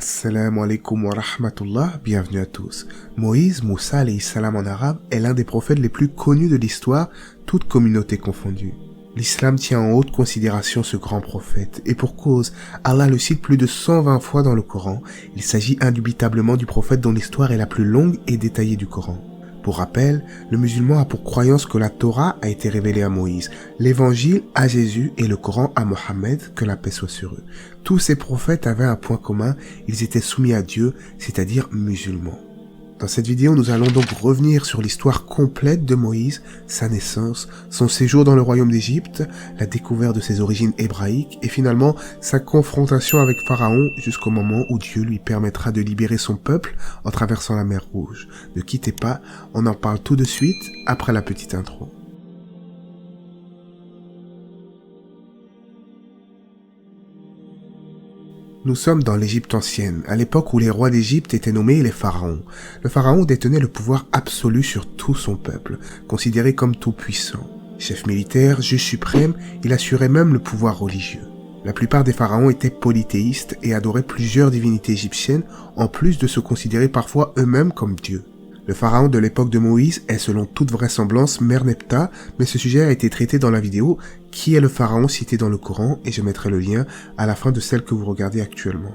Assalamu alaikum wa rahmatullah, bienvenue à tous. Moïse, Moussa alayhi salam en arabe, est l'un des prophètes les plus connus de l'histoire, toute communauté confondue. L'islam tient en haute considération ce grand prophète, et pour cause, Allah le cite plus de 120 fois dans le Coran. Il s'agit indubitablement du prophète dont l'histoire est la plus longue et détaillée du Coran. Pour rappel, le musulman a pour croyance que la Torah a été révélée à Moïse, l'évangile à Jésus et le Coran à Mohammed, que la paix soit sur eux. Tous ces prophètes avaient un point commun, ils étaient soumis à Dieu, c'est-à-dire musulmans. Dans cette vidéo, nous allons donc revenir sur l'histoire complète de Moïse, sa naissance, son séjour dans le royaume d'Égypte, la découverte de ses origines hébraïques et finalement sa confrontation avec Pharaon jusqu'au moment où Dieu lui permettra de libérer son peuple en traversant la mer Rouge. Ne quittez pas, on en parle tout de suite après la petite intro. Nous sommes dans l'Égypte ancienne, à l'époque où les rois d'Égypte étaient nommés les pharaons. Le pharaon détenait le pouvoir absolu sur tout son peuple, considéré comme tout puissant. Chef militaire, juge suprême, il assurait même le pouvoir religieux. La plupart des pharaons étaient polythéistes et adoraient plusieurs divinités égyptiennes, en plus de se considérer parfois eux-mêmes comme dieux. Le pharaon de l'époque de Moïse est selon toute vraisemblance Merneptah, mais ce sujet a été traité dans la vidéo « Qui est le pharaon ?» cité dans le Coran et je mettrai le lien à la fin de celle que vous regardez actuellement.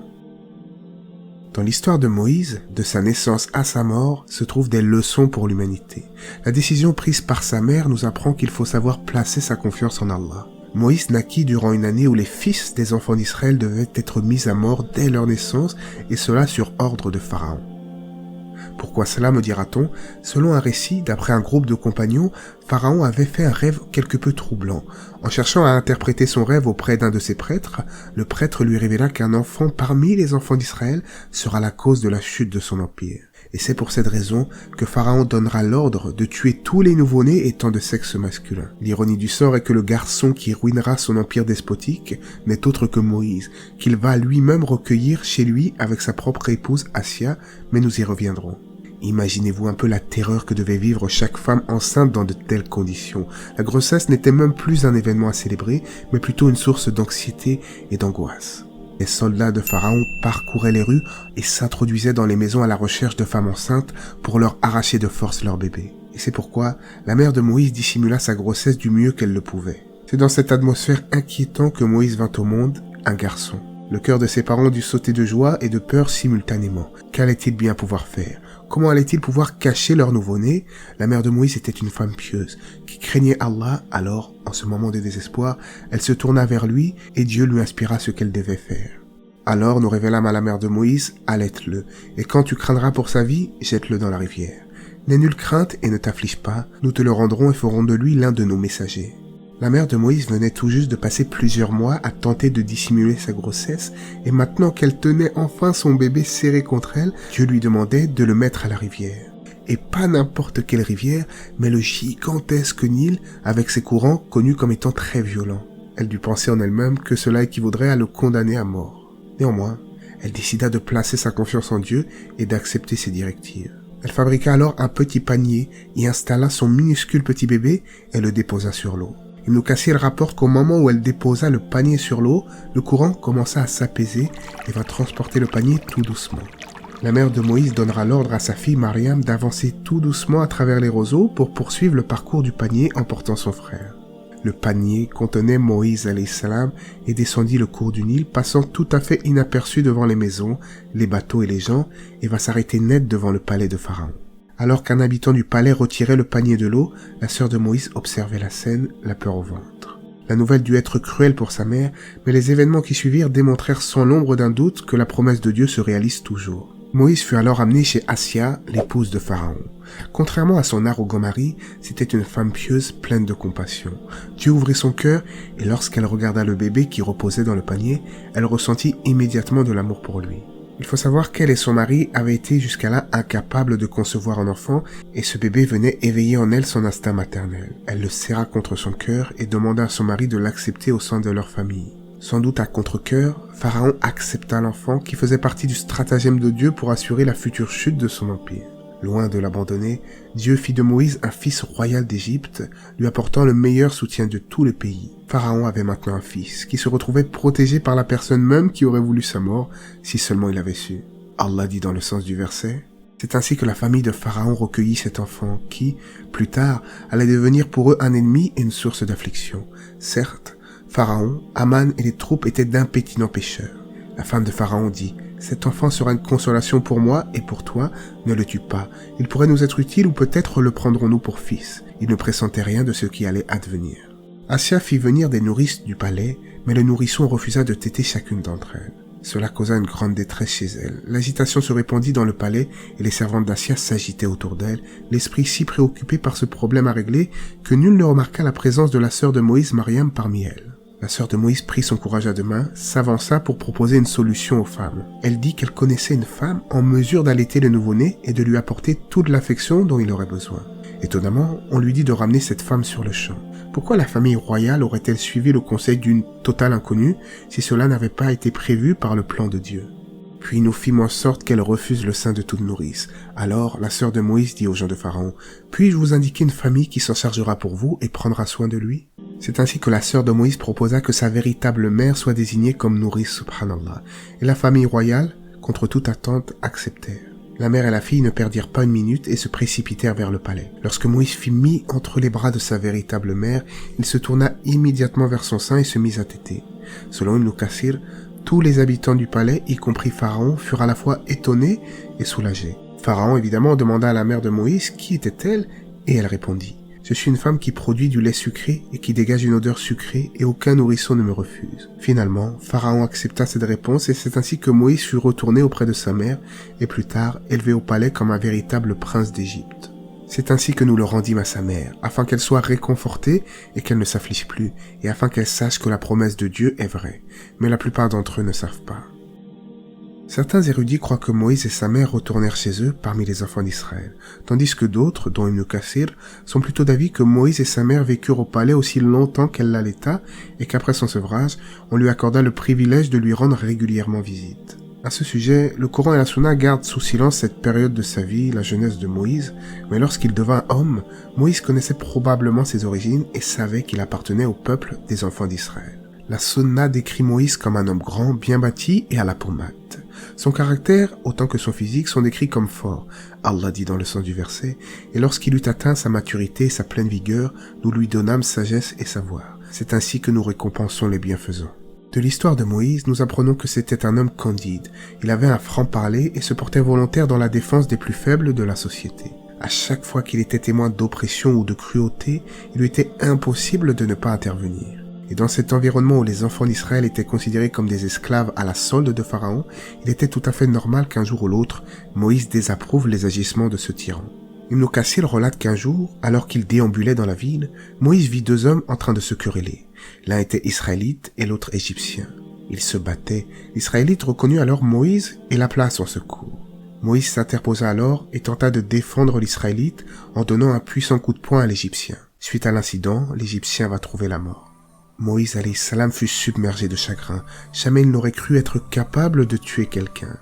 Dans l'histoire de Moïse, de sa naissance à sa mort, se trouvent des leçons pour l'humanité. La décision prise par sa mère nous apprend qu'il faut savoir placer sa confiance en Allah. Moïse naquit durant une année où les fils des enfants d'Israël devaient être mis à mort dès leur naissance, et cela sur ordre de Pharaon. Pourquoi cela, me dira-t-on? Selon un récit, d'après un groupe de compagnons, Pharaon avait fait un rêve quelque peu troublant. En cherchant à interpréter son rêve auprès d'un de ses prêtres, le prêtre lui révéla qu'un enfant parmi les enfants d'Israël sera la cause de la chute de son empire. Et c'est pour cette raison que Pharaon donnera l'ordre de tuer tous les nouveau-nés étant de sexe masculin. L'ironie du sort est que le garçon qui ruinera son empire despotique n'est autre que Moïse, qu'il va lui-même recueillir chez lui avec sa propre épouse Assia, mais nous y reviendrons. Imaginez-vous un peu la terreur que devait vivre chaque femme enceinte dans de telles conditions. La grossesse n'était même plus un événement à célébrer, mais plutôt une source d'anxiété et d'angoisse. Les soldats de Pharaon parcouraient les rues et s'introduisaient dans les maisons à la recherche de femmes enceintes pour leur arracher de force leur bébé. Et c'est pourquoi la mère de Moïse dissimula sa grossesse du mieux qu'elle le pouvait. C'est dans cette atmosphère inquiétante que Moïse vint au monde, un garçon. Le cœur de ses parents dut sauter de joie et de peur simultanément. Qu'allait-il bien pouvoir faire? Comment allait-il pouvoir cacher leur nouveau-né? La mère de Moïse était une femme pieuse, qui craignait Allah, alors, en ce moment de désespoir, elle se tourna vers lui et Dieu lui inspira ce qu'elle devait faire. Alors nous révélâmes à la mère de Moïse, allaite-le, et quand tu craindras pour sa vie, jette-le dans la rivière. N'aie nulle crainte et ne t'afflige pas, nous te le rendrons et ferons de lui l'un de nos messagers. La mère de Moïse venait tout juste de passer plusieurs mois à tenter de dissimuler sa grossesse, et maintenant qu'elle tenait enfin son bébé serré contre elle, Dieu lui demandait de le mettre à la rivière. Et pas n'importe quelle rivière, mais le gigantesque Nil, avec ses courants connus comme étant très violents. Elle dut penser en elle-même que cela équivaudrait à le condamner à mort. Néanmoins, elle décida de placer sa confiance en Dieu et d'accepter ses directives. Elle fabriqua alors un petit panier, y installa son minuscule petit bébé et le déposa sur l'eau. Ibn Kathir rapporte qu'au moment où elle déposa le panier sur l'eau, le courant commença à s'apaiser et va transporter le panier tout doucement. La mère de Moïse donnera l'ordre à sa fille Mariam d'avancer tout doucement à travers les roseaux pour poursuivre le parcours du panier en portant son frère. Le panier contenait Moïse alayhi salam et descendit le cours du Nil, passant tout à fait inaperçu devant les maisons, les bateaux et les gens, et va s'arrêter net devant le palais de Pharaon. Alors qu'un habitant du palais retirait le panier de l'eau, la sœur de Moïse observait la scène, la peur au ventre. La nouvelle dut être cruelle pour sa mère, mais les événements qui suivirent démontrèrent sans l'ombre d'un doute que la promesse de Dieu se réalise toujours. Moïse fut alors amené chez Assia, l'épouse de Pharaon. Contrairement à son arrogant mari, c'était une femme pieuse pleine de compassion. Dieu ouvrit son cœur et lorsqu'elle regarda le bébé qui reposait dans le panier, elle ressentit immédiatement de l'amour pour lui. Il faut savoir qu'elle et son mari avaient été jusqu'à là incapables de concevoir un enfant et ce bébé venait éveiller en elle son instinct maternel. Elle le serra contre son cœur et demanda à son mari de l'accepter au sein de leur famille. Sans doute à contre-cœur, Pharaon accepta l'enfant qui faisait partie du stratagème de Dieu pour assurer la future chute de son empire. Loin de l'abandonner, Dieu fit de Moïse un fils royal d'Égypte, lui apportant le meilleur soutien de tout le pays. Pharaon avait maintenant un fils, qui se retrouvait protégé par la personne même qui aurait voulu sa mort, si seulement il avait su. Allah dit dans le sens du verset, « C'est ainsi que la famille de Pharaon recueillit cet enfant qui, plus tard, allait devenir pour eux un ennemi et une source d'affliction. Certes, Pharaon, Aman et les troupes étaient d'impétinents pécheurs. La femme de Pharaon dit, « Cet enfant sera une consolation pour moi et pour toi, ne le tue pas. Il pourrait nous être utile ou peut-être le prendrons-nous pour fils. » Il ne pressentait rien de ce qui allait advenir. Assia fit venir des nourrices du palais, mais le nourrisson refusa de téter chacune d'entre elles. Cela causa une grande détresse chez elle. L'agitation se répandit dans le palais et les servantes d'Assia s'agitaient autour d'elle, l'esprit si préoccupé par ce problème à régler que nul ne remarqua la présence de la sœur de Moïse, Mariam, parmi elles. La sœur de Moïse prit son courage à deux mains, s'avança pour proposer une solution aux femmes. Elle dit qu'elle connaissait une femme en mesure d'allaiter le nouveau-né et de lui apporter toute l'affection dont il aurait besoin. Étonnamment, on lui dit de ramener cette femme sur le champ. Pourquoi la famille royale aurait-elle suivi le conseil d'une totale inconnue si cela n'avait pas été prévu par le plan de Dieu? Puis nous fîmes en sorte qu'elle refuse le sein de toute nourrice. Alors la sœur de Moïse dit aux gens de Pharaon, « Puis-je vous indiquer une famille qui s'en chargera pour vous et prendra soin de lui ?» C'est ainsi que la sœur de Moïse proposa que sa véritable mère soit désignée comme nourrice, subhanallah. Et la famille royale, contre toute attente, acceptèrent. La mère et la fille ne perdirent pas une minute et se précipitèrent vers le palais. Lorsque Moïse fut mis entre les bras de sa véritable mère, il se tourna immédiatement vers son sein et se mit à téter. Selon Ibn Kathir, tous les habitants du palais, y compris Pharaon, furent à la fois étonnés et soulagés. Pharaon, évidemment, demanda à la mère de Moïse qui était-elle, et elle répondit, « Je suis une femme qui produit du lait sucré et qui dégage une odeur sucrée et aucun nourrisson ne me refuse. » Finalement, Pharaon accepta cette réponse et c'est ainsi que Moïse fut retourné auprès de sa mère et plus tard élevé au palais comme un véritable prince d'Égypte. C'est ainsi que nous le rendîmes à sa mère, afin qu'elle soit réconfortée et qu'elle ne s'afflige plus, et afin qu'elle sache que la promesse de Dieu est vraie. Mais la plupart d'entre eux ne savent pas. Certains érudits croient que Moïse et sa mère retournèrent chez eux parmi les enfants d'Israël, tandis que d'autres, dont Ibn Kathir, sont plutôt d'avis que Moïse et sa mère vécurent au palais aussi longtemps qu'elle l'allaita et qu'après son sevrage, on lui accorda le privilège de lui rendre régulièrement visite. À ce sujet, le Coran et la Sunna gardent sous silence cette période de sa vie, la jeunesse de Moïse, mais lorsqu'il devint homme, Moïse connaissait probablement ses origines et savait qu'il appartenait au peuple des enfants d'Israël. La Sunna décrit Moïse comme un homme grand, bien bâti et à la peau mate. Son caractère, autant que son physique, sont décrits comme forts. Allah dit dans le sens du verset, « Et lorsqu'il eut atteint sa maturité et sa pleine vigueur, nous lui donnâmes sagesse et savoir. C'est ainsi que nous récompensons les bienfaisants. » De l'histoire de Moïse, nous apprenons que c'était un homme candide. Il avait un franc-parler et se portait volontaire dans la défense des plus faibles de la société. À chaque fois qu'il était témoin d'oppression ou de cruauté, il lui était impossible de ne pas intervenir. Et dans cet environnement où les enfants d'Israël étaient considérés comme des esclaves à la solde de Pharaon, il était tout à fait normal qu'un jour ou l'autre, Moïse désapprouve les agissements de ce tyran. Ibn Kathir relate qu'un jour, alors qu'il déambulait dans la ville, Moïse vit deux hommes en train de se quereller. L'un était israélite et l'autre égyptien. Ils se battaient. L'israélite reconnut alors Moïse et l'appela à son secours. Moïse s'interposa alors et tenta de défendre l'israélite en donnant un puissant coup de poing à l'égyptien. Suite à l'incident, l'égyptien va trouver la mort. Moïse alayhi salam fut submergé de chagrin. Jamais il n'aurait cru être capable de tuer quelqu'un.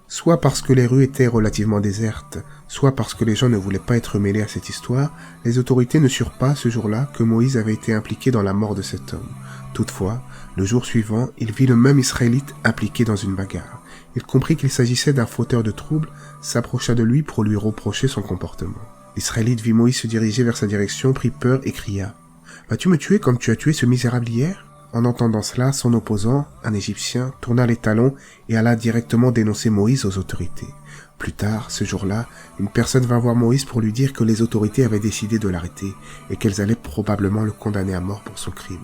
Soit parce que les rues étaient relativement désertes, soit parce que les gens ne voulaient pas être mêlés à cette histoire, les autorités ne surent pas ce jour-là que Moïse avait été impliqué dans la mort de cet homme. Toutefois, le jour suivant, il vit le même Israélite impliqué dans une bagarre. Il comprit qu'il s'agissait d'un fauteur de troubles, s'approcha de lui pour lui reprocher son comportement. L'Israélite vit Moïse se diriger vers sa direction, prit peur et cria « Vas-tu me tuer comme tu as tué ce misérable hier ?» En entendant cela, son opposant, un Égyptien, tourna les talons et alla directement dénoncer Moïse aux autorités. Plus tard, ce jour-là, une personne vint voir Moïse pour lui dire que les autorités avaient décidé de l'arrêter et qu'elles allaient probablement le condamner à mort pour son crime.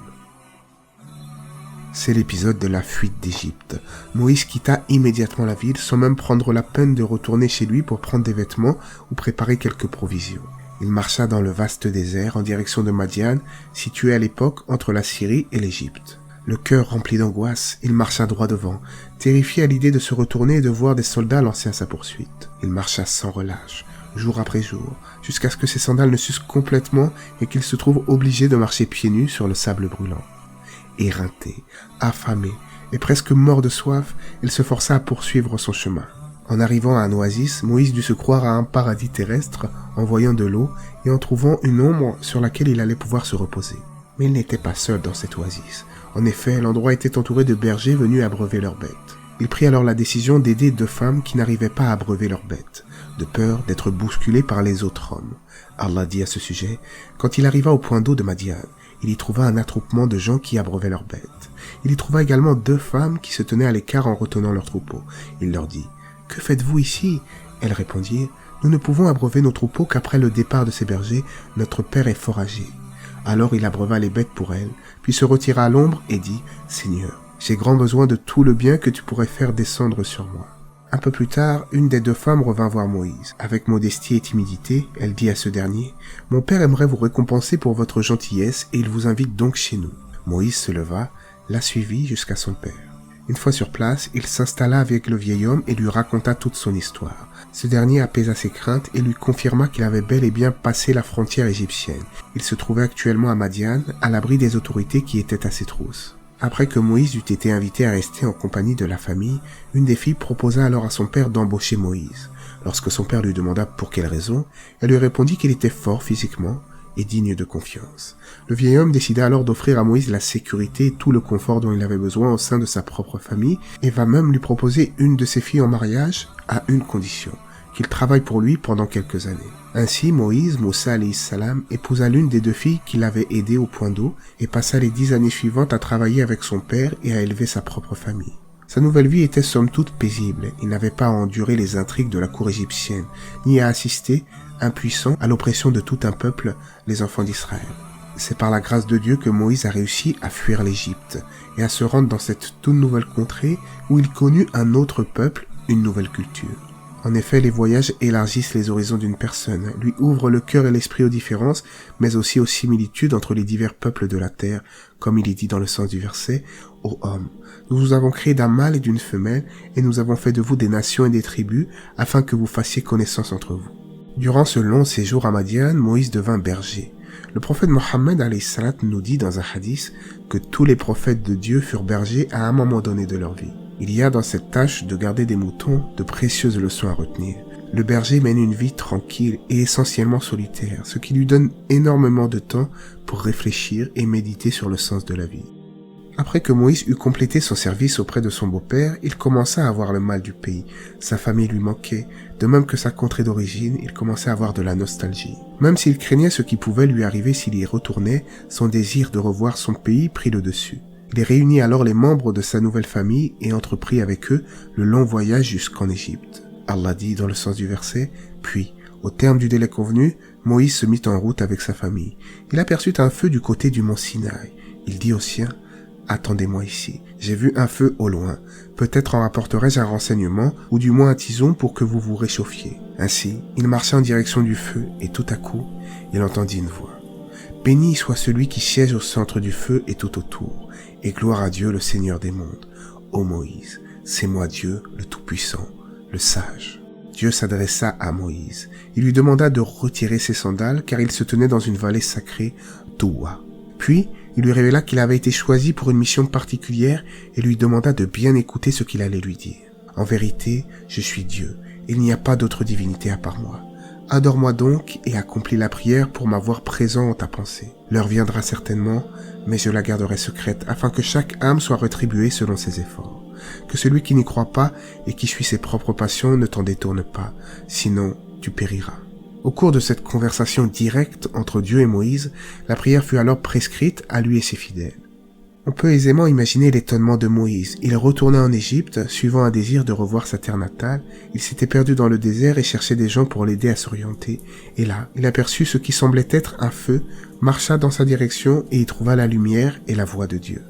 C'est l'épisode de la fuite d'Égypte. Moïse quitta immédiatement la ville sans même prendre la peine de retourner chez lui pour prendre des vêtements ou préparer quelques provisions. Il marcha dans le vaste désert en direction de Madian, situé à l'époque entre la Syrie et l'Égypte. Le cœur rempli d'angoisse, il marcha droit devant, terrifié à l'idée de se retourner et de voir des soldats lancer à sa poursuite. Il marcha sans relâche, jour après jour, jusqu'à ce que ses sandales ne s'usent complètement et qu'il se trouve obligé de marcher pieds nus sur le sable brûlant. Éreinté, affamé et presque mort de soif, il se força à poursuivre son chemin. En arrivant à un oasis, Moïse dut se croire à un paradis terrestre en voyant de l'eau et en trouvant une ombre sur laquelle il allait pouvoir se reposer. Mais il n'était pas seul dans cet oasis. En effet, l'endroit était entouré de bergers venus abreuver leurs bêtes. Il prit alors la décision d'aider 2 femmes qui n'arrivaient pas à abreuver leurs bêtes, de peur d'être bousculées par les autres hommes. Allah dit à ce sujet, quand il arriva au point d'eau de Madian, il y trouva un attroupement de gens qui abreuvaient leurs bêtes. Il y trouva également 2 femmes qui se tenaient à l'écart en retenant leur troupeau. Il leur dit, « Que faites-vous ici ?» Elles répondirent, « Nous ne pouvons abreuver nos troupeaux qu'après le départ de ces bergers, notre père est fort âgé. » Alors il abreuva les bêtes pour elles, puis se retira à l'ombre et dit, « Seigneur, j'ai grand besoin de tout le bien que tu pourrais faire descendre sur moi. » Un peu plus tard, une des 2 femmes revint voir Moïse. Avec modestie et timidité, elle dit à ce dernier, « Mon père aimerait vous récompenser pour votre gentillesse et il vous invite donc chez nous. » Moïse se leva, la suivit jusqu'à son père. Une fois sur place, il s'installa avec le vieil homme et lui raconta toute son histoire. Ce dernier apaisa ses craintes et lui confirma qu'il avait bel et bien passé la frontière égyptienne. Il se trouvait actuellement à Madian, à l'abri des autorités qui étaient à ses trousses. Après que Moïse eut été invité à rester en compagnie de la famille, une des filles proposa alors à son père d'embaucher Moïse. Lorsque son père lui demanda pour quelle raison, elle lui répondit qu'il était fort physiquement et digne de confiance. Le vieil homme décida alors d'offrir à Moïse la sécurité et tout le confort dont il avait besoin au sein de sa propre famille et va même lui proposer une de ses filles en mariage à une condition, qu'il travaille pour lui pendant quelques années. Ainsi, Moïse, Moussa alayhi salam, épousa l'une des 2 filles qui l'avait aidé au point d'eau et passa les 10 années suivantes à travailler avec son père et à élever sa propre famille. Sa nouvelle vie était somme toute paisible. Il n'avait pas à endurer les intrigues de la cour égyptienne, ni à assister, impuissant, à l'oppression de tout un peuple, les enfants d'Israël. C'est par la grâce de Dieu que Moïse a réussi à fuir l'Égypte et à se rendre dans cette toute nouvelle contrée où il connut un autre peuple, une nouvelle culture. En effet, les voyages élargissent les horizons d'une personne, lui ouvrent le cœur et l'esprit aux différences, mais aussi aux similitudes entre les divers peuples de la terre, comme il est dit dans le sens du verset, « Ô homme, nous vous avons créé d'un mâle et d'une femelle, et nous avons fait de vous des nations et des tribus, afin que vous fassiez connaissance entre vous. » Durant ce long séjour à Madian, Moïse devint berger. Le prophète Mohammed alayhi salam nous dit dans un hadith que tous les prophètes de Dieu furent bergers à un moment donné de leur vie. Il y a dans cette tâche de garder des moutons de précieuses leçons à retenir. Le berger mène une vie tranquille et essentiellement solitaire, ce qui lui donne énormément de temps pour réfléchir et méditer sur le sens de la vie. Après que Moïse eut complété son service auprès de son beau-père, il commença à avoir le mal du pays. Sa famille lui manquait, de même que sa contrée d'origine, il commençait à avoir de la nostalgie. Même s'il craignait ce qui pouvait lui arriver s'il y retournait, son désir de revoir son pays prit le dessus. Il réunit alors les membres de sa nouvelle famille et entreprit avec eux le long voyage jusqu'en Égypte. Allah dit dans le sens du verset, puis, au terme du délai convenu, Moïse se mit en route avec sa famille. Il aperçut un feu du côté du mont Sinaï. Il dit aux siens, « Attendez-moi ici, j'ai vu un feu au loin. Peut-être en rapporterai-je un renseignement, ou du moins un tison pour que vous vous réchauffiez. » Ainsi, il marcha en direction du feu, et tout à coup, il entendit une voix. « Béni soit celui qui siège au centre du feu et tout autour, et gloire à Dieu le Seigneur des mondes. Ô Moïse, c'est moi Dieu, le Tout-Puissant, le Sage. » Dieu s'adressa à Moïse. Il lui demanda de retirer ses sandales, car il se tenait dans une vallée sacrée, Touwa. Puis, il lui révéla qu'il avait été choisi pour une mission particulière et lui demanda de bien écouter ce qu'il allait lui dire. « En vérité, je suis Dieu, et il n'y a pas d'autre divinité à part moi. Adore-moi donc et accomplis la prière pour m'avoir présent en ta pensée. L'heure viendra certainement, mais je la garderai secrète afin que chaque âme soit rétribuée selon ses efforts. Que celui qui n'y croit pas et qui suit ses propres passions ne t'en détourne pas, sinon tu périras. » Au cours de cette conversation directe entre Dieu et Moïse, la prière fut alors prescrite à lui et ses fidèles. On peut aisément imaginer l'étonnement de Moïse. Il retournait en Égypte, suivant un désir de revoir sa terre natale. Il s'était perdu dans le désert et cherchait des gens pour l'aider à s'orienter. Et là, il aperçut ce qui semblait être un feu, marcha dans sa direction et y trouva la lumière et la voix de Dieu.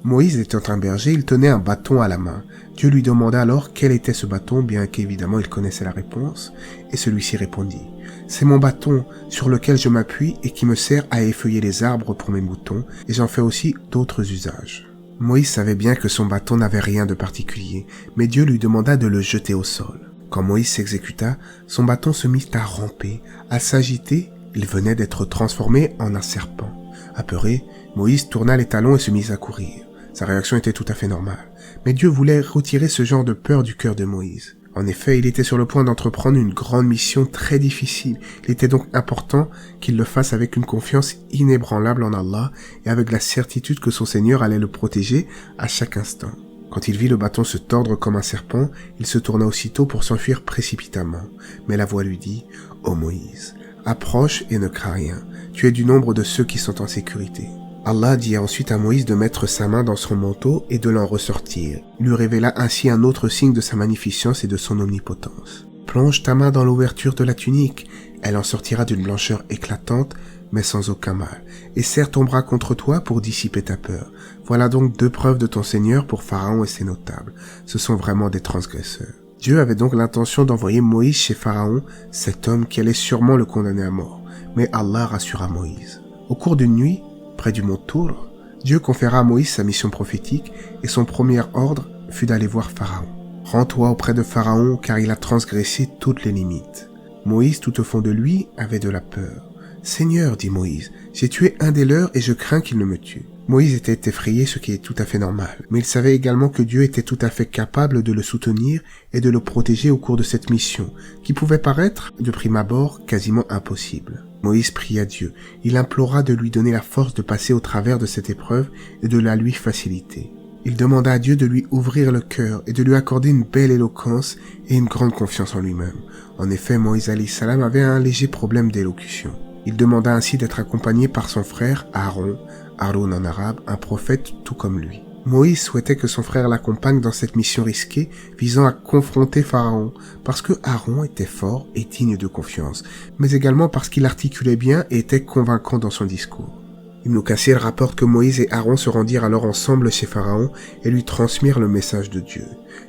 Moïse étant un berger, il tenait un bâton à la main. Dieu lui demanda alors quel était ce bâton, bien qu'évidemment il connaissait la réponse, et celui-ci répondit « C'est mon bâton sur lequel je m'appuie et qui me sert à effeuiller les arbres pour mes moutons, et j'en fais aussi d'autres usages. » Moïse savait bien que son bâton n'avait rien de particulier, mais Dieu lui demanda de le jeter au sol. Quand Moïse s'exécuta, son bâton se mit à ramper, à s'agiter, il venait d'être transformé en un serpent. Apeuré, Moïse tourna les talons et se mit à courir. Sa réaction était tout à fait normale, mais Dieu voulait retirer ce genre de peur du cœur de Moïse. En effet, il était sur le point d'entreprendre une grande mission très difficile. Il était donc important qu'il le fasse avec une confiance inébranlable en Allah et avec la certitude que son Seigneur allait le protéger à chaque instant. Quand il vit le bâton se tordre comme un serpent, il se tourna aussitôt pour s'enfuir précipitamment. Mais la voix lui dit « Ô Moïse, approche et ne crains rien. Tu es du nombre de ceux qui sont en sécurité. » Allah dit ensuite à Moïse de mettre sa main dans son manteau et de l'en ressortir. Il lui révéla ainsi un autre signe de sa magnificence et de son omnipotence. Plonge ta main dans l'ouverture de la tunique. Elle en sortira d'une blancheur éclatante, mais sans aucun mal. Et serre ton bras contre toi pour dissiper ta peur. Voilà donc 2 preuves de ton Seigneur pour Pharaon et ses notables. Ce sont vraiment des transgresseurs. Dieu avait donc l'intention d'envoyer Moïse chez Pharaon, cet homme qui allait sûrement le condamner à mort. Mais Allah rassura Moïse. Au cours d'une nuit, près du mont Tour, Dieu conféra à Moïse sa mission prophétique et son premier ordre fut d'aller voir Pharaon. « Rends-toi auprès de Pharaon car il a transgressé toutes les limites. » Moïse, tout au fond de lui, avait de la peur. « Seigneur, dit Moïse, j'ai tué un des leurs et je crains qu'il ne me tue. » Moïse était effrayé, ce qui est tout à fait normal. Mais il savait également que Dieu était tout à fait capable de le soutenir et de le protéger au cours de cette mission, qui pouvait paraître, de prime abord, quasiment impossible. Moïse pria Dieu. Il implora de lui donner la force de passer au travers de cette épreuve et de la lui faciliter. Il demanda à Dieu de lui ouvrir le cœur et de lui accorder une belle éloquence et une grande confiance en lui-même. En effet, Moïse alayhi salam avait un léger problème d'élocution. Il demanda ainsi d'être accompagné par son frère Aaron, Haroun en arabe, un prophète tout comme lui. Moïse souhaitait que son frère l'accompagne dans cette mission risquée visant à confronter Pharaon, parce que Aaron était fort et digne de confiance, mais également parce qu'il articulait bien et était convaincant dans son discours. Ibn Kathir rapporte que Moïse et Aaron se rendirent alors ensemble chez Pharaon et lui transmirent le message de Dieu.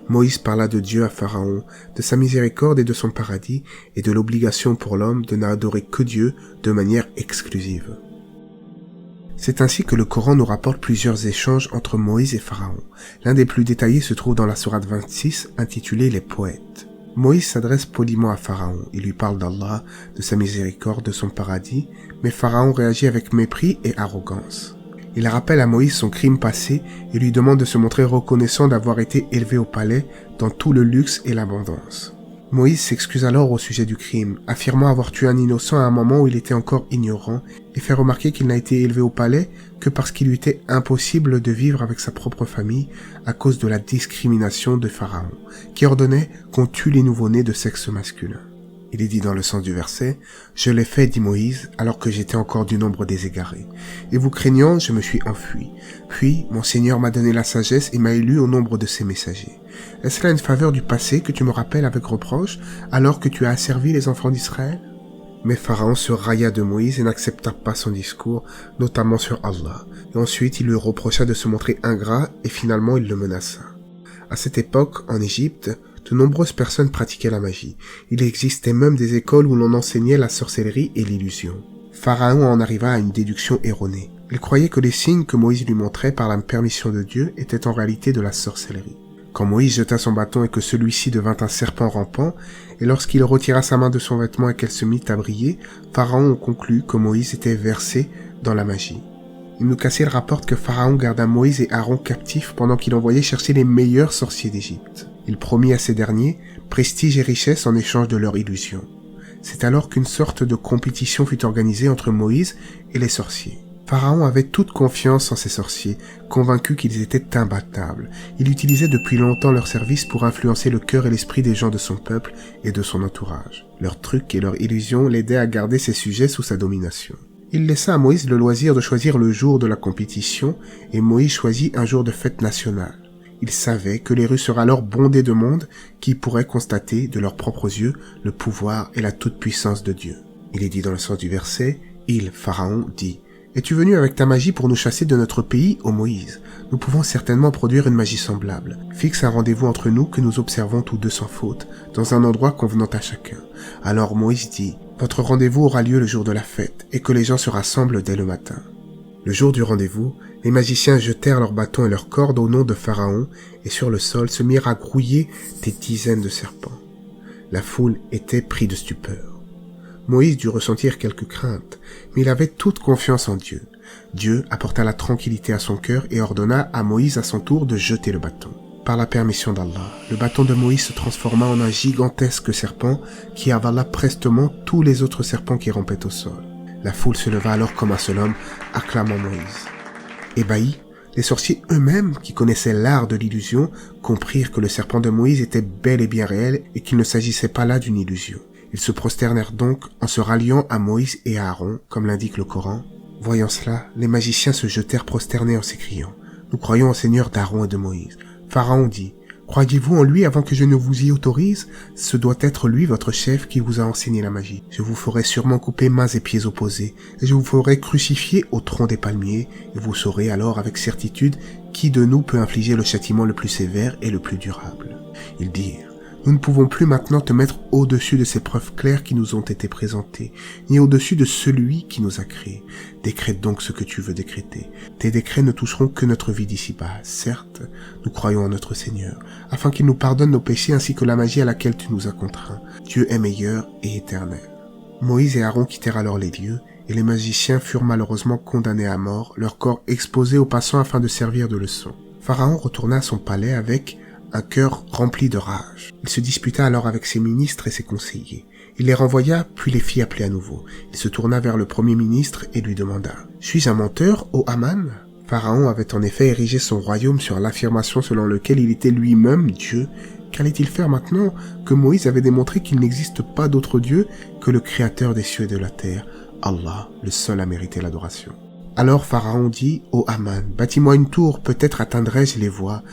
Moïse parla de Dieu à Pharaon, de sa miséricorde et de son paradis, et de l'obligation pour l'homme de n'adorer que Dieu de manière exclusive. C'est ainsi que le Coran nous rapporte plusieurs échanges entre Moïse et Pharaon. L'un des plus détaillés se trouve dans la sourate 26, intitulée « Les poètes ». Moïse s'adresse poliment à Pharaon. Il lui parle d'Allah, de sa miséricorde, de son paradis, mais Pharaon réagit avec mépris et arrogance. Il rappelle à Moïse son crime passé et lui demande de se montrer reconnaissant d'avoir été élevé au palais dans tout le luxe et l'abondance. Moïse s'excuse alors au sujet du crime, affirmant avoir tué un innocent à un moment où il était encore ignorant, et fait remarquer qu'il n'a été élevé au palais que parce qu'il lui était impossible de vivre avec sa propre famille à cause de la discrimination de Pharaon, qui ordonnait qu'on tue les nouveau-nés de sexe masculin. Il est dit dans le sens du verset « Je l'ai fait, dit Moïse, alors que j'étais encore du nombre des égarés. Et vous craignant, je me suis enfui. Puis, mon Seigneur m'a donné la sagesse et m'a élu au nombre de ses messagers. Est-ce là une faveur du passé que tu me rappelles avec reproche, alors que tu as asservi les enfants d'Israël ?» Mais Pharaon se railla de Moïse et n'accepta pas son discours, notamment sur Allah. Et ensuite, il lui reprocha de se montrer ingrat et finalement il le menaça. À cette époque, en Égypte, de nombreuses personnes pratiquaient la magie. Il existait même des écoles où l'on enseignait la sorcellerie et l'illusion. Pharaon en arriva à une déduction erronée. Il croyait que les signes que Moïse lui montrait par la permission de Dieu étaient en réalité de la sorcellerie. Quand Moïse jeta son bâton et que celui-ci devint un serpent rampant, et lorsqu'il retira sa main de son vêtement et qu'elle se mit à briller, Pharaon conclut que Moïse était versé dans la magie. Ibn Kathir rapporte que Pharaon garda Moïse et Aaron captifs pendant qu'il envoyait chercher les meilleurs sorciers d'Égypte. Il promit à ces derniers prestige et richesse en échange de leur illusion. C'est alors qu'une sorte de compétition fut organisée entre Moïse et les sorciers. Pharaon avait toute confiance en ces sorciers, convaincu qu'ils étaient imbattables. Il utilisait depuis longtemps leurs services pour influencer le cœur et l'esprit des gens de son peuple et de son entourage. Leurs trucs et leurs illusions l'aidaient à garder ses sujets sous sa domination. Il laissa à Moïse le loisir de choisir le jour de la compétition et Moïse choisit un jour de fête nationale. Il savait que les rues seraient alors bondées de monde qui pourraient constater de leurs propres yeux le pouvoir et la toute-puissance de Dieu. Il est dit dans le sens du verset, il, Pharaon, dit « Es-tu venu avec ta magie pour nous chasser de notre pays, ô Moïse? Nous pouvons certainement produire une magie semblable. Fixe un rendez-vous entre nous que nous observons tous deux sans faute, dans un endroit convenant à chacun. » Alors Moïse dit « Votre rendez-vous aura lieu le jour de la fête, et que les gens se rassemblent dès le matin. » Le jour du rendez-vous, les magiciens jetèrent leurs bâtons et leurs cordes au nom de Pharaon, et sur le sol se mirent à grouiller des dizaines de serpents. La foule était prise de stupeur. Moïse dut ressentir quelques craintes, mais il avait toute confiance en Dieu. Dieu apporta la tranquillité à son cœur et ordonna à Moïse à son tour de jeter le bâton. par la permission d'Allah, le bâton de Moïse se transforma en un gigantesque serpent qui avala prestement tous les autres serpents qui rampaient au sol. La foule se leva alors comme un seul homme, acclamant Moïse. Ébahis, les sorciers eux-mêmes, qui connaissaient l'art de l'illusion, comprirent que le serpent de Moïse était bel et bien réel et qu'il ne s'agissait pas là d'une illusion. Ils se prosternèrent donc en se ralliant à Moïse et à Aaron, comme l'indique le Coran. Voyant cela, les magiciens se jetèrent prosternés en s'écriant « Nous croyons au Seigneur d'Aaron et de Moïse ». Pharaon dit « Croyez-vous en lui avant que je ne vous y autorise? Ce doit être lui votre chef qui vous a enseigné la magie. Je vous ferai sûrement couper mains et pieds opposés, et je vous ferai crucifier au tronc des palmiers, et vous saurez alors avec certitude qui de nous peut infliger le châtiment le plus sévère et le plus durable. » Ils dirent « Nous ne pouvons plus maintenant te mettre au-dessus de ces preuves claires qui nous ont été présentées, ni au-dessus de celui qui nous a créés. Décrète donc ce que tu veux décréter. Tes décrets ne toucheront que notre vie d'ici-bas. Certes, nous croyons en notre Seigneur, afin qu'il nous pardonne nos péchés ainsi que la magie à laquelle tu nous as contraints. Dieu est meilleur et éternel. » Moïse et Aaron quittèrent alors les lieux, et les magiciens furent malheureusement condamnés à mort, leur corps exposés aux passants afin de servir de leçon. Pharaon retourna à son palais avec un cœur rempli de rage. Il se disputa alors avec ses ministres et ses conseillers. Il les renvoya, puis les fit appeler à nouveau. Il se tourna vers le premier ministre et lui demanda « Suis-je un menteur, ô Haman ?» Pharaon avait en effet érigé son royaume sur l'affirmation selon laquelle il était lui-même Dieu. Qu'allait-il faire maintenant que Moïse avait démontré qu'il n'existe pas d'autre Dieu que le Créateur des cieux et de la terre, Allah, le seul à mériter l'adoration. Alors Pharaon dit « Ô Haman, bâtis-moi une tour, peut-être atteindrai-je les voies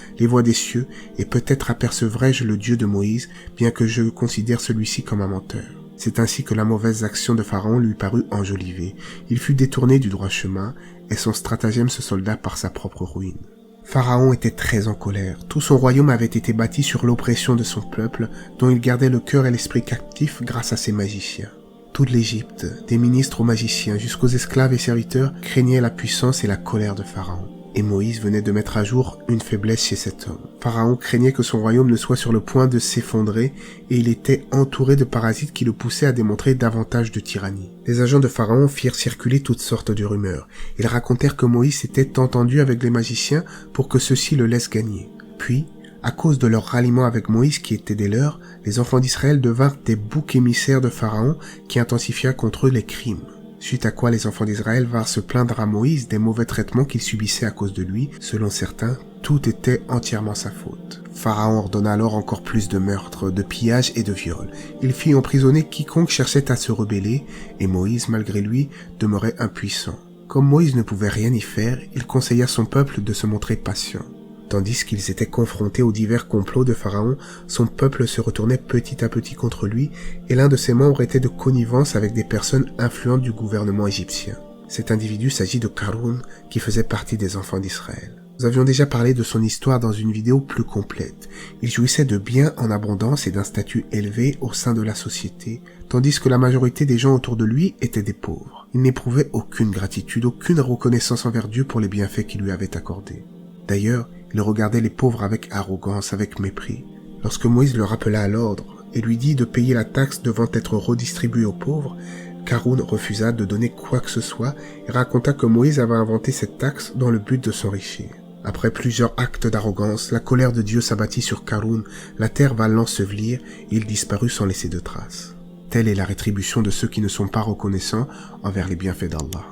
des cieux, et peut-être apercevrai-je le Dieu de Moïse, bien que je considère celui-ci comme un menteur. » C'est ainsi que la mauvaise action de Pharaon lui parut enjolivée. Il fut détourné du droit chemin, et son stratagème se solda par sa propre ruine. Pharaon était très en colère. Tout son royaume avait été bâti sur l'oppression de son peuple, dont il gardait le cœur et l'esprit captifs grâce à ses magiciens. Toute l'Égypte, des ministres aux magiciens jusqu'aux esclaves et serviteurs, craignait la puissance et la colère de Pharaon. Et Moïse venait de mettre à jour une faiblesse chez cet homme. Pharaon craignait que son royaume ne soit sur le point de s'effondrer et il était entouré de parasites qui le poussaient à démontrer davantage de tyrannie. Les agents de Pharaon firent circuler toutes sortes de rumeurs. Ils racontèrent que Moïse s'était entendu avec les magiciens pour que ceux-ci le laissent gagner. Puis, à cause de leur ralliement avec Moïse qui était des leurs, les enfants d'Israël devinrent des boucs émissaires de Pharaon qui intensifia contre eux les crimes. Suite à quoi les enfants d'Israël vinrent se plaindre à Moïse des mauvais traitements qu'ils subissaient à cause de lui. Selon certains, tout était entièrement sa faute. Pharaon ordonna alors encore plus de meurtres, de pillages et de viols. Il fit emprisonner quiconque cherchait à se rebeller, et Moïse, malgré lui, demeurait impuissant. Comme Moïse ne pouvait rien y faire, il conseilla son peuple de se montrer patient. Tandis qu'ils étaient confrontés aux divers complots de Pharaon, son peuple se retournait petit à petit contre lui, et l'un de ses membres était de connivence avec des personnes influentes du gouvernement égyptien. Cet individu s'agit de Karun, qui faisait partie des enfants d'Israël. Nous avions déjà parlé de son histoire dans une vidéo plus complète. Il jouissait de biens en abondance et d'un statut élevé au sein de la société, tandis que la majorité des gens autour de lui étaient des pauvres. Il n'éprouvait aucune gratitude, aucune reconnaissance envers Dieu pour les bienfaits qu'il lui avait accordés. D'ailleurs, il regardait les pauvres avec arrogance, avec mépris. Lorsque Moïse le rappela à l'ordre et lui dit de payer la taxe devant être redistribuée aux pauvres, Karun refusa de donner quoi que ce soit et raconta que Moïse avait inventé cette taxe dans le but de s'enrichir. Après plusieurs actes d'arrogance, la colère de Dieu s'abattit sur Karun, la terre va l'ensevelir et il disparut sans laisser de traces. Telle est la rétribution de ceux qui ne sont pas reconnaissants envers les bienfaits d'Allah.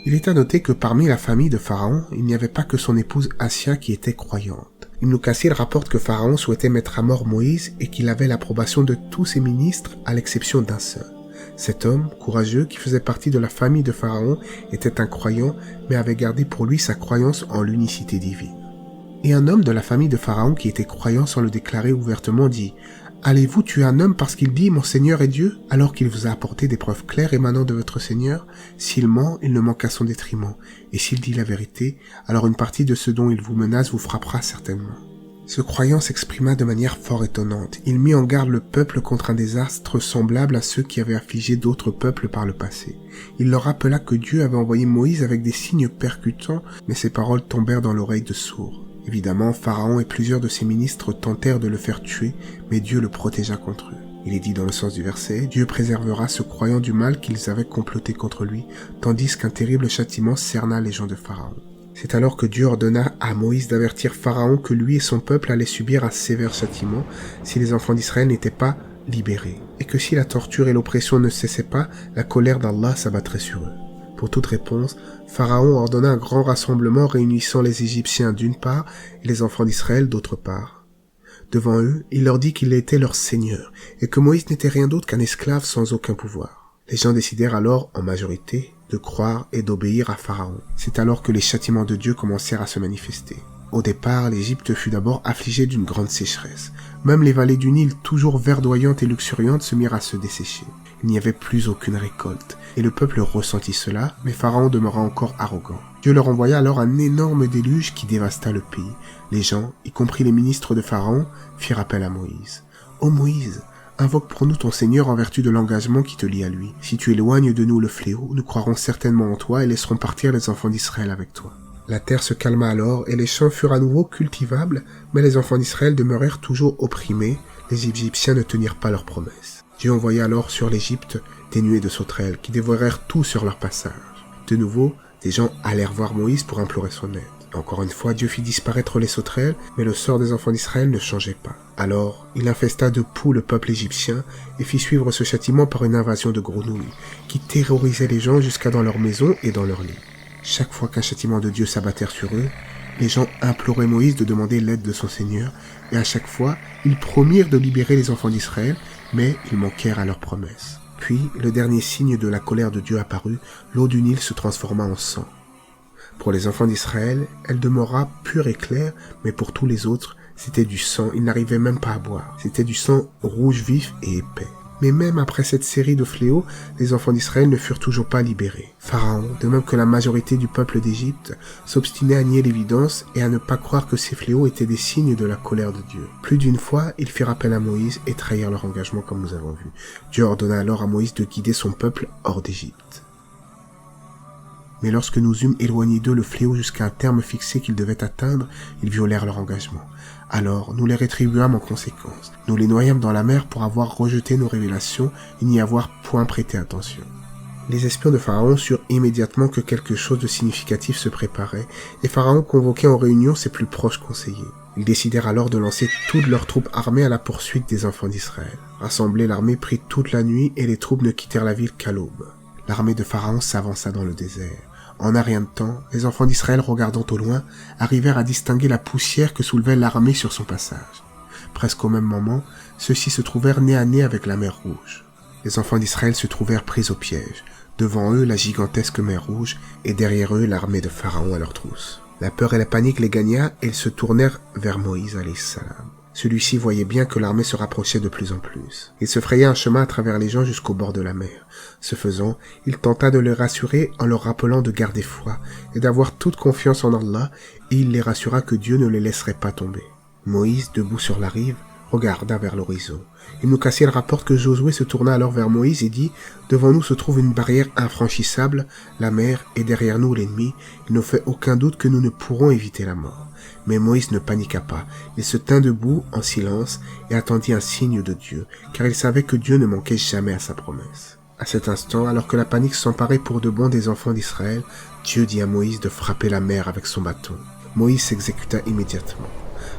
Il est à noter que parmi la famille de Pharaon, il n'y avait pas que son épouse Assia qui était croyante. Ibn Kathir rapporte que Pharaon souhaitait mettre à mort Moïse et qu'il avait l'approbation de tous ses ministres à l'exception d'un seul. Cet homme, courageux, qui faisait partie de la famille de Pharaon, était un croyant, mais avait gardé pour lui sa croyance en l'unicité divine. Et un homme de la famille de Pharaon qui était croyant sans le déclarer ouvertement dit « Allez-vous tuer un homme parce qu'il dit « Mon Seigneur est Dieu » alors qu'il vous a apporté des preuves claires émanant de votre Seigneur? S'il ment, il ne ment qu'à son détriment. Et s'il dit la vérité, alors une partie de ce dont il vous menace vous frappera certainement. » Ce croyant s'exprima de manière fort étonnante. Il mit en garde le peuple contre un désastre semblable à ceux qui avaient affligé d'autres peuples par le passé. Il leur rappela que Dieu avait envoyé Moïse avec des signes percutants, mais ces paroles tombèrent dans l'oreille de sourds. Évidemment, Pharaon et plusieurs de ses ministres tentèrent de le faire tuer, mais Dieu le protégea contre eux. Il est dit dans le sens du verset, Dieu préservera ce croyant du mal qu'ils avaient comploté contre lui, tandis qu'un terrible châtiment cerna les gens de Pharaon. C'est alors que Dieu ordonna à Moïse d'avertir Pharaon que lui et son peuple allaient subir un sévère châtiment si les enfants d'Israël n'étaient pas libérés, et que si la torture et l'oppression ne cessaient pas, la colère d'Allah s'abattrait sur eux. Pour toute réponse, Pharaon ordonna un grand rassemblement réunissant les Égyptiens d'une part et les enfants d'Israël d'autre part. Devant eux, il leur dit qu'il était leur seigneur, et que Moïse n'était rien d'autre qu'un esclave sans aucun pouvoir. Les gens décidèrent alors, en majorité, de croire et d'obéir à Pharaon. C'est alors que les châtiments de Dieu commencèrent à se manifester. Au départ, l'Égypte fut d'abord affligée d'une grande sécheresse. Même les vallées du Nil, toujours verdoyantes et luxuriantes, se mirent à se dessécher. Il n'y avait plus aucune récolte, et le peuple ressentit cela, mais Pharaon demeura encore arrogant. Dieu leur envoya alors un énorme déluge qui dévasta le pays. Les gens, y compris les ministres de Pharaon, firent appel à Moïse. « Ô Moïse, invoque pour nous ton Seigneur en vertu de l'engagement qui te lie à lui. Si tu éloignes de nous le fléau, nous croirons certainement en toi et laisserons partir les enfants d'Israël avec toi. » La terre se calma alors et les champs furent à nouveau cultivables, mais les enfants d'Israël demeurèrent toujours opprimés, les Égyptiens ne tenirent pas leurs promesses. Dieu envoya alors sur l'Égypte des nuées de sauterelles qui dévorèrent tout sur leur passage. De nouveau, des gens allèrent voir Moïse pour implorer son aide. Encore une fois, Dieu fit disparaître les sauterelles, mais le sort des enfants d'Israël ne changeait pas. Alors, il infesta de poux le peuple égyptien et fit suivre ce châtiment par une invasion de grenouilles, qui terrorisaient les gens jusqu'à dans leurs maisons et dans leurs lits. Chaque fois qu'un châtiment de Dieu s'abattait sur eux, les gens imploraient Moïse de demander l'aide de son Seigneur, et à chaque fois, ils promirent de libérer les enfants d'Israël, mais ils manquèrent à leur promesse. Puis, le dernier signe de la colère de Dieu apparut, l'eau du Nil se transforma en sang. Pour les enfants d'Israël, elle demeura pure et claire, mais pour tous les autres, c'était du sang, ils n'arrivaient même pas à boire. C'était du sang rouge vif et épais. Mais même après cette série de fléaux, les enfants d'Israël ne furent toujours pas libérés. Pharaon, de même que la majorité du peuple d'Égypte, s'obstinait à nier l'évidence et à ne pas croire que ces fléaux étaient des signes de la colère de Dieu. Plus d'une fois, ils firent appel à Moïse et trahirent leur engagement comme nous avons vu. Dieu ordonna alors à Moïse de guider son peuple hors d'Égypte. Mais lorsque nous eûmes éloigné d'eux le fléau jusqu'à un terme fixé qu'ils devaient atteindre, ils violèrent leur engagement. Alors, nous les rétribuâmes en conséquence. Nous les noyâmes dans la mer pour avoir rejeté nos révélations et n'y avoir point prêté attention. Les espions de Pharaon surent immédiatement que quelque chose de significatif se préparait, et Pharaon convoquait en réunion ses plus proches conseillers. Ils décidèrent alors de lancer toutes leurs troupes armées à la poursuite des enfants d'Israël. Rassemblée, l'armée prit toute la nuit et les troupes ne quittèrent la ville qu'à l'aube. L'armée de Pharaon s'avança dans le désert. En un rien de temps, les enfants d'Israël, regardant au loin, arrivèrent à distinguer la poussière que soulevait l'armée sur son passage. Presque au même moment, ceux-ci se trouvèrent nez à nez avec la mer Rouge. Les enfants d'Israël se trouvèrent pris au piège. Devant eux, la gigantesque mer Rouge, et derrière eux, l'armée de Pharaon à leur trousse. La peur et la panique les gagna, et ils se tournèrent vers Moïse, alayhi salam. Celui-ci voyait bien que l'armée se rapprochait de plus en plus. Il se fraya un chemin à travers les gens jusqu'au bord de la mer. Ce faisant, il tenta de les rassurer en leur rappelant de garder foi et d'avoir toute confiance en Allah, et il les rassura que Dieu ne les laisserait pas tomber. Moïse, debout sur la rive, regarda vers l'horizon. Ibn Kathir rapporte que Josué se tourna alors vers Moïse et dit « Devant nous se trouve une barrière infranchissable, la mer, et derrière nous l'ennemi. Il ne fait aucun doute que nous ne pourrons éviter la mort. » Mais Moïse ne paniqua pas. Il se tint debout en silence et attendit un signe de Dieu, car il savait que Dieu ne manquait jamais à sa promesse. À cet instant, alors que la panique s'emparait pour de bon des enfants d'Israël, Dieu dit à Moïse de frapper la mer avec son bâton. Moïse s'exécuta immédiatement.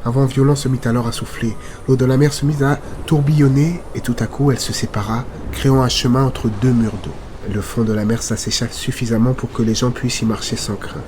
Un vent violent se mit alors à souffler, l'eau de la mer se mit à tourbillonner et tout à coup elle se sépara, créant un chemin entre deux murs d'eau. Le fond de la mer s'assécha suffisamment pour que les gens puissent y marcher sans crainte.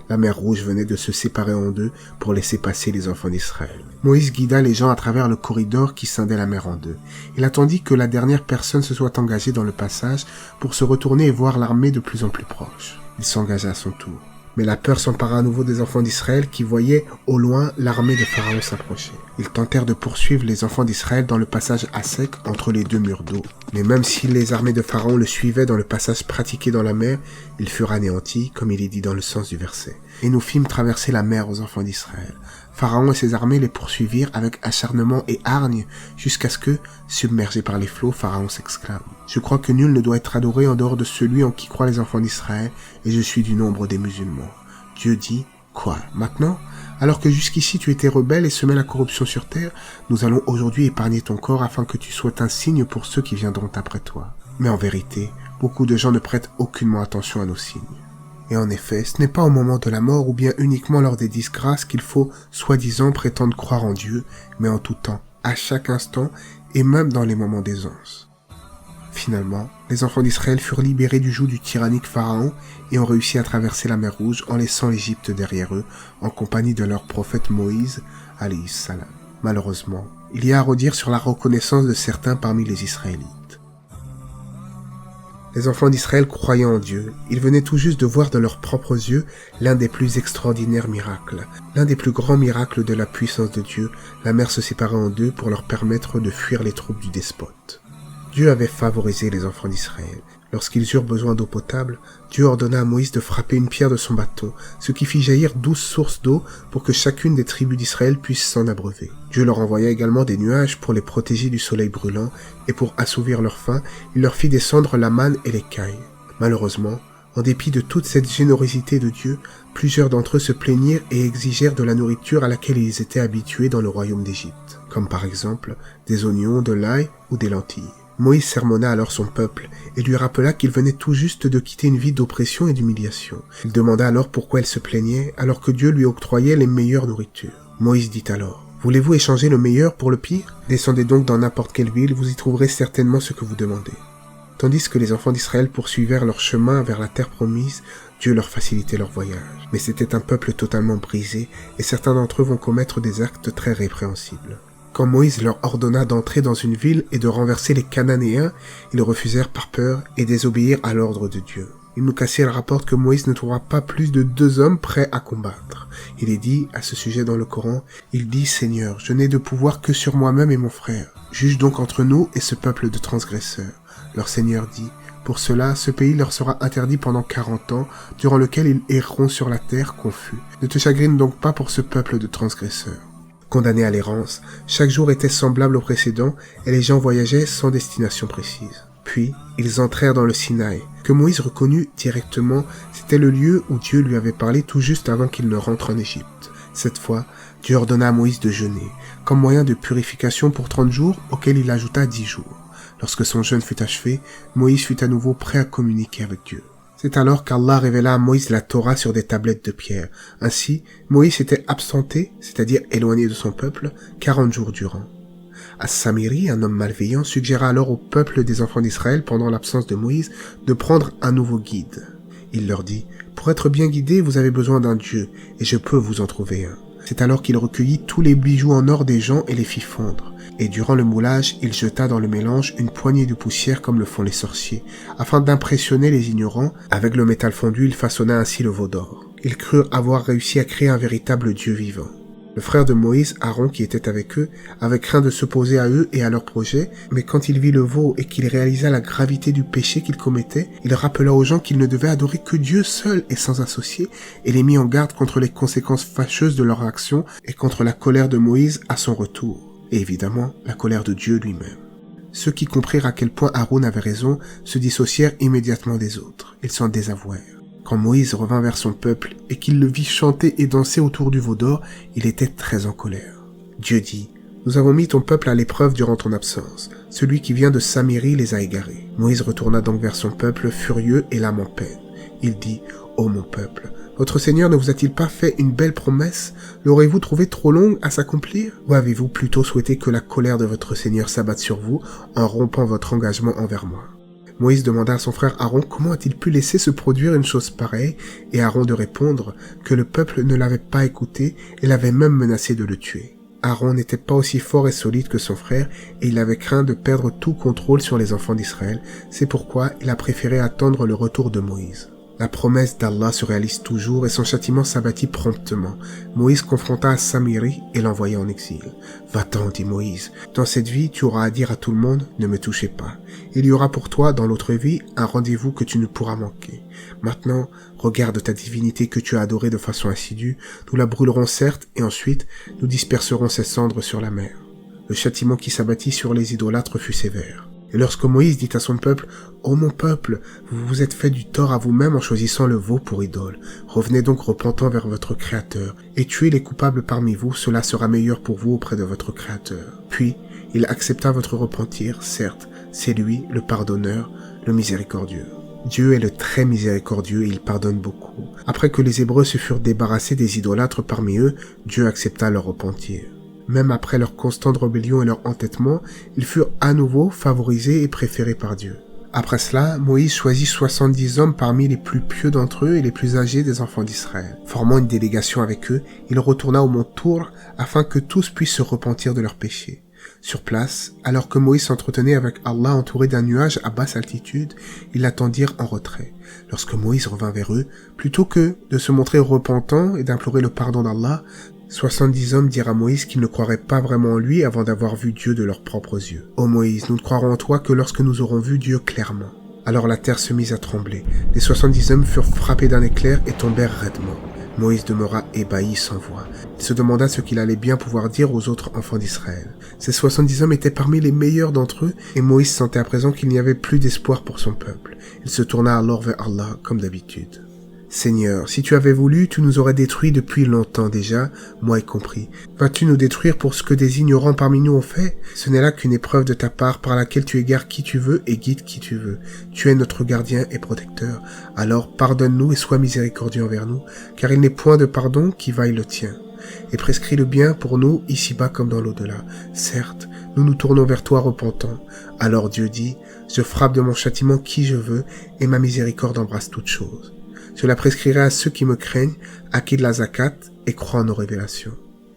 La mer Rouge venait de se séparer en deux pour laisser passer les enfants d'Israël. Moïse guida les gens à travers le corridor qui scindait la mer en deux. Il attendit que la dernière personne se soit engagée dans le passage pour se retourner et voir l'armée de plus en plus proche. Il s'engagea à son tour. Mais la peur s'empara à nouveau des enfants d'Israël qui voyaient au loin l'armée de Pharaon s'approcher. Ils tentèrent de poursuivre les enfants d'Israël dans le passage à sec entre les deux murs d'eau. Mais même si les armées de Pharaon le suivaient dans le passage pratiqué dans la mer, ils furent anéantis, comme il est dit dans le sens du verset. Et nous fîmes traverser la mer aux enfants d'Israël. Pharaon et ses armées les poursuivirent avec acharnement et hargne jusqu'à ce que, submergé par les flots, Pharaon s'exclame. Je crois que nul ne doit être adoré en dehors de celui en qui croient les enfants d'Israël, et je suis du nombre des musulmans. Dieu dit, quoi, maintenant? Alors que jusqu'ici tu étais rebelle et semais la corruption sur terre, nous allons aujourd'hui épargner ton corps afin que tu sois un signe pour ceux qui viendront après toi. Mais en vérité, beaucoup de gens ne prêtent aucunement attention à nos signes. Et en effet, ce n'est pas au moment de la mort ou bien uniquement lors des disgrâces qu'il faut, soi-disant, prétendre croire en Dieu, mais en tout temps, à chaque instant, et même dans les moments d'aisance. Finalement, les enfants d'Israël furent libérés du joug du tyrannique Pharaon et ont réussi à traverser la mer Rouge en laissant l'Égypte derrière eux, en compagnie de leur prophète Moïse, alayhi salam. Malheureusement, il y a à redire sur la reconnaissance de certains parmi les Israélites. Les enfants d'Israël croyaient en Dieu. Ils venaient tout juste de voir de leurs propres yeux l'un des plus extraordinaires miracles, l'un des plus grands miracles de la puissance de Dieu, la mer se séparait en deux pour leur permettre de fuir les troupes du despote. Dieu avait favorisé les enfants d'Israël. Lorsqu'ils eurent besoin d'eau potable, Dieu ordonna à Moïse de frapper une pierre de son bâton, ce qui fit jaillir 12 sources d'eau pour que chacune des tribus d'Israël puisse s'en abreuver. Dieu leur envoya également des nuages pour les protéger du soleil brûlant, et pour assouvir leur faim, il leur fit descendre la manne et l'écaille. Malheureusement, en dépit de toute cette générosité de Dieu, plusieurs d'entre eux se plaignirent et exigèrent de la nourriture à laquelle ils étaient habitués dans le royaume d'Égypte, comme par exemple des oignons, de l'ail ou des lentilles. Moïse sermonna alors son peuple et lui rappela qu'il venait tout juste de quitter une vie d'oppression et d'humiliation. Il demanda alors pourquoi elle se plaignait alors que Dieu lui octroyait les meilleures nourritures. Moïse dit alors: « Voulez-vous échanger le meilleur pour le pire? Descendez donc dans n'importe quelle ville, vous y trouverez certainement ce que vous demandez. » Tandis que les enfants d'Israël poursuivirent leur chemin vers la terre promise, Dieu leur facilitait leur voyage. Mais c'était un peuple totalement brisé et certains d'entre eux vont commettre des actes très répréhensibles. Quand Moïse leur ordonna d'entrer dans une ville et de renverser les Cananéens, ils refusèrent par peur et désobéirent à l'ordre de Dieu. Ibn Kassir rapporte que Moïse ne trouva pas plus de 2 hommes prêts à combattre. Il est dit à ce sujet dans le Coran, il dit: « Seigneur, je n'ai de pouvoir que sur moi-même et mon frère. Juge donc entre nous et ce peuple de transgresseurs. » Leur Seigneur dit: « Pour cela, ce pays leur sera interdit pendant 40 ans, durant lequel ils erreront sur la terre confus. Ne te chagrine donc pas pour ce peuple de transgresseurs. » Condamnés à l'errance, chaque jour était semblable au précédent et les gens voyageaient sans destination précise. Puis, ils entrèrent dans le Sinaï, que Moïse reconnut directement, c'était le lieu où Dieu lui avait parlé tout juste avant qu'il ne rentre en Égypte. Cette fois, Dieu ordonna à Moïse de jeûner, comme moyen de purification pour 30 jours, auquel il ajouta 10 jours. Lorsque son jeûne fut achevé, Moïse fut à nouveau prêt à communiquer avec Dieu. C'est alors qu'Allah révéla à Moïse la Torah sur des tablettes de pierre. Ainsi, Moïse s'était absenté, c'est-à-dire éloigné de son peuple, 40 jours durant. As-Samiri, un homme malveillant, suggéra alors au peuple des enfants d'Israël, pendant l'absence de Moïse, de prendre un nouveau guide. Il leur dit: « Pour être bien guidé, vous avez besoin d'un Dieu, et je peux vous en trouver un. » C'est alors qu'il recueillit tous les bijoux en or des gens et les fit fondre. Et durant le moulage, il jeta dans le mélange une poignée de poussière comme le font les sorciers. Afin d'impressionner les ignorants, avec le métal fondu, il façonna ainsi le veau d'or. Ils crurent avoir réussi à créer un véritable Dieu vivant. Le frère de Moïse, Aaron, qui était avec eux, avait craint de s'opposer à eux et à leur projet, mais quand il vit le veau et qu'il réalisa la gravité du péché qu'il commettait, il rappela aux gens qu'ils ne devaient adorer que Dieu seul et sans associé, et les mit en garde contre les conséquences fâcheuses de leur action et contre la colère de Moïse à son retour. Et évidemment, la colère de Dieu lui-même. Ceux qui comprirent à quel point Aaron avait raison se dissocièrent immédiatement des autres. Ils s'en désavouèrent. Quand Moïse revint vers son peuple et qu'il le vit chanter et danser autour du veau d'or, il était très en colère. Dieu dit: « Nous avons mis ton peuple à l'épreuve durant ton absence. Celui qui vient de Samiri les a égarés. » Moïse retourna donc vers son peuple furieux et l'âme en peine. Il dit: « Ô mon peuple, votre Seigneur ne vous a-t-il pas fait une belle promesse? L'aurez-vous trouvée trop longue à s'accomplir? Ou avez-vous plutôt souhaité que la colère de votre Seigneur s'abatte sur vous en rompant votre engagement envers moi ?» Moïse demanda à son frère Aaron comment a-t-il pu laisser se produire une chose pareille, et Aaron de répondre que le peuple ne l'avait pas écouté et l'avait même menacé de le tuer. Aaron n'était pas aussi fort et solide que son frère et il avait craint de perdre tout contrôle sur les enfants d'Israël, c'est pourquoi il a préféré attendre le retour de Moïse. La promesse d'Allah se réalise toujours et son châtiment s'abattit promptement. Moïse confronta Samiri et l'envoya en exil. « Va-t'en, dit Moïse, dans cette vie tu auras à dire à tout le monde, ne me touchez pas. Il y aura pour toi, dans l'autre vie, un rendez-vous que tu ne pourras manquer. Maintenant, regarde ta divinité que tu as adorée de façon assidue, nous la brûlerons certes, et ensuite, nous disperserons ses cendres sur la mer. » Le châtiment qui s'abattit sur les idolâtres fut sévère. Et lorsque Moïse dit à son peuple: « Ô mon peuple, vous vous êtes fait du tort à vous-même en choisissant le veau pour idole. Revenez donc repentant vers votre Créateur, et tuez les coupables parmi vous, cela sera meilleur pour vous auprès de votre Créateur. » Puis, il accepta votre repentir, certes, c'est lui, le pardonneur, le miséricordieux. Dieu est le très miséricordieux et il pardonne beaucoup. Après que les Hébreux se furent débarrassés des idolâtres parmi eux, Dieu accepta leur repentir. Même après leur constante rébellion et leur entêtement, ils furent à nouveau favorisés et préférés par Dieu. Après cela, Moïse choisit 70 hommes parmi les plus pieux d'entre eux et les plus âgés des enfants d'Israël. Formant une délégation avec eux, il retourna au mont Tour afin que tous puissent se repentir de leurs péchés. Sur place, alors que Moïse s'entretenait avec Allah entouré d'un nuage à basse altitude, ils l'attendirent en retrait. Lorsque Moïse revint vers eux, plutôt que de se montrer repentant et d'implorer le pardon d'Allah, 70 hommes dirent à Moïse qu'ils ne croiraient pas vraiment en lui avant d'avoir vu Dieu de leurs propres yeux. « Ô Moïse, nous ne croirons en toi que lorsque nous aurons vu Dieu clairement. » Alors la terre se mit à trembler. Les 70 hommes furent frappés d'un éclair et tombèrent raidement. Moïse demeura ébahi sans voix. Il se demanda ce qu'il allait bien pouvoir dire aux autres enfants d'Israël. Ces 70 hommes étaient parmi les meilleurs d'entre eux et Moïse sentait à présent qu'il n'y avait plus d'espoir pour son peuple. Il se tourna alors vers Allah comme d'habitude. Seigneur, si tu avais voulu, tu nous aurais détruits depuis longtemps déjà, moi y compris. Vas-tu nous détruire pour ce que des ignorants parmi nous ont fait? Ce n'est là qu'une épreuve de ta part par laquelle tu égares qui tu veux et guides qui tu veux. Tu es notre gardien et protecteur. Alors pardonne-nous et sois miséricordieux envers nous, car il n'est point de pardon qui vaille le tien. Et prescris le bien pour nous ici-bas comme dans l'au-delà. Certes, nous nous tournons vers toi repentants. Alors Dieu dit, je frappe de mon châtiment qui je veux et ma miséricorde embrasse toutes choses. Je la prescrirai à ceux qui me craignent, à qui de la zakat et croient en nos révélations.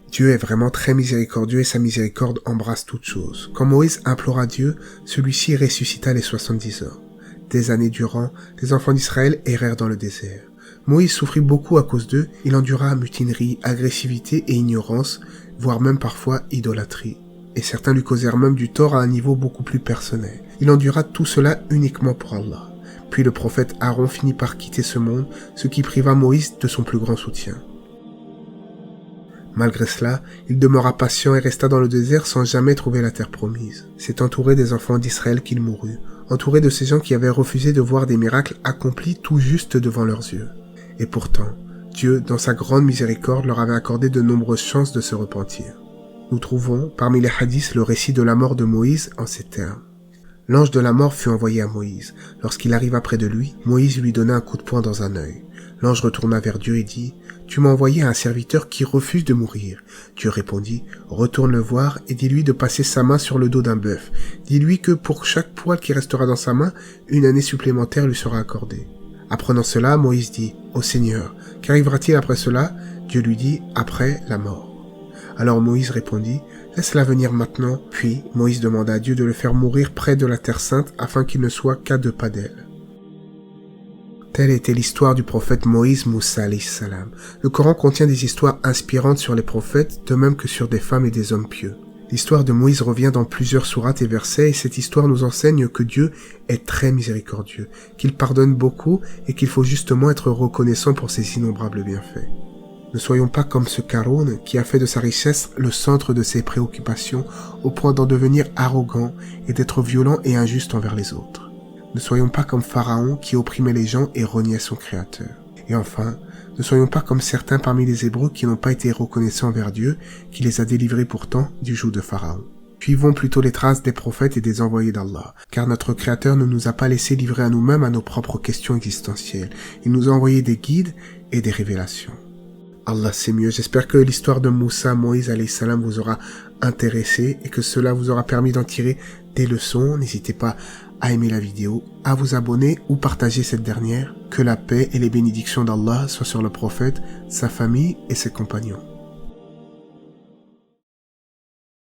Dieu est vraiment très miséricordieux et sa miséricorde embrasse toutes choses. Quand Moïse implora Dieu, celui-ci ressuscita les 70 hommes. Des années durant, les enfants d'Israël errèrent dans le désert. Moïse souffrit beaucoup à cause d'eux, il endura mutinerie, agressivité et ignorance, voire même parfois idolâtrie. Et certains lui causèrent même du tort à un niveau beaucoup plus personnel. Il endura tout cela uniquement pour Allah. Puis le prophète Aaron finit par quitter ce monde, ce qui priva Moïse de son plus grand soutien. Malgré cela, il demeura patient et resta dans le désert sans jamais trouver la terre promise. C'est entouré des enfants d'Israël qu'il mourut, entouré de ces gens qui avaient refusé de voir des miracles accomplis tout juste devant leurs yeux. Et pourtant, Dieu, dans sa grande miséricorde, leur avait accordé de nombreuses chances de se repentir. Nous trouvons, parmi les hadiths, le récit de la mort de Moïse en ces termes. L'ange de la mort fut envoyé à Moïse. Lorsqu'il arriva près de lui, Moïse lui donna un coup de poing dans un œil. L'ange retourna vers Dieu et dit, « Tu m'as envoyé à un serviteur qui refuse de mourir. » Dieu répondit, « Retourne le voir et dis-lui de passer sa main sur le dos d'un bœuf. Dis-lui que pour chaque poil qui restera dans sa main, une année supplémentaire lui sera accordée. » Apprenant cela, Moïse dit, « Ô Seigneur, qu'arrivera-t-il après cela ?» Dieu lui dit, « Après la mort. » Alors Moïse répondit, « Laisse-la venir maintenant. » Puis Moïse demanda à Dieu de le faire mourir près de la terre sainte afin qu'il ne soit qu'à 2 pas d'elle. Telle était l'histoire du prophète Moïse Moussa alayhi salam. Le Coran contient des histoires inspirantes sur les prophètes, de même que sur des femmes et des hommes pieux. L'histoire de Moïse revient dans plusieurs sourates et versets et cette histoire nous enseigne que Dieu est très miséricordieux, qu'il pardonne beaucoup et qu'il faut justement être reconnaissant pour ses innombrables bienfaits. Ne soyons pas comme ce Qaroun qui a fait de sa richesse le centre de ses préoccupations au point d'en devenir arrogant et d'être violent et injuste envers les autres. Ne soyons pas comme Pharaon qui opprimait les gens et reniait son Créateur. Et enfin, ne soyons pas comme certains parmi les Hébreux qui n'ont pas été reconnaissants envers Dieu, qui les a délivrés pourtant du joug de Pharaon. Suivons plutôt les traces des prophètes et des envoyés d'Allah, car notre Créateur ne nous a pas laissé livrer à nous-mêmes à nos propres questions existentielles. Il nous a envoyé des guides et des révélations. Allah c'est mieux. J'espère que l'histoire de Moussa, Moïse alayhi salam vous aura intéressé et que cela vous aura permis d'en tirer des leçons. N'hésitez pas à aimer la vidéo, à vous abonner ou partager cette dernière. Que la paix et les bénédictions d'Allah soient sur le prophète, sa famille et ses compagnons.